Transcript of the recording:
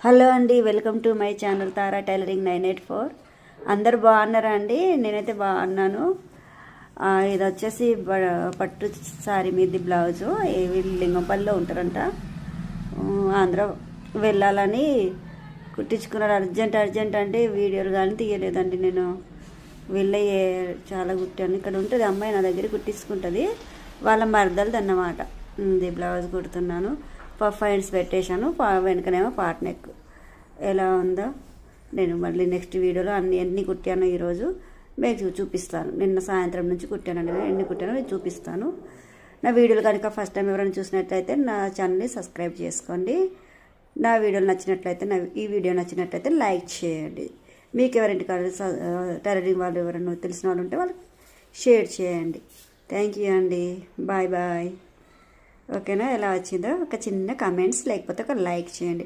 Hello అండి, welcome to my channel Tara tailoring 984. అందరు బాగున్నారా అండి? నేనైతే బాగున్నాను. ఇది వచ్చేసి పట్టు సారీ మీది బ్లౌజు. వీళ్ళు లింగంపల్లిలో ఉంటారంట. ఆంధ్ర వెళ్ళాలని కుట్టించుకున్నారు. అర్జెంట్ అంటే వీడియోలు కానీ తీయలేదండి. నేను వెళ్ళే చాలా కుట్టాను. ఇక్కడ ఉంటుంది అమ్మాయి, నా దగ్గర కుట్టించుకుంటుంది. వాళ్ళ మరదలది అన్నమాట. ఇది బ్లౌజ్ కుడుతున్నాను. పఫ్ హ్యాండ్స్ పెట్టేశాను. వెనుకనేమో పాట్ నెక్. ఎలా ఉందో నేను మళ్ళీ నెక్స్ట్ వీడియోలో ఎన్ని కుట్టానో ఈరోజు మీకు చూపిస్తాను. నిన్న సాయంత్రం నుంచి కుట్టానండి. ఎన్ని కుట్టానో మీకు చూపిస్తాను. నా వీడియోలు కనుక ఫస్ట్ టైం ఎవరైనా చూసినట్లయితే నా ఛానల్ని సబ్స్క్రైబ్ చేసుకోండి. నా వీడియోలు నచ్చినట్లయితే, ఈ వీడియో నచ్చినట్లయితే లైక్ చేయండి. మీకు ఎవరింటి టైలరింగ్ వాళ్ళు ఎవరైనా తెలిసిన వాళ్ళు ఉంటే వాళ్ళకి షేర్ చేయండి. థ్యాంక్ యూ అండి. Bye bye. ఓకేనా? ఎలా వచ్చిందో ఒక చిన్న కామెంట్స్ లేకపోతే ఒక లైక్ చేయండి.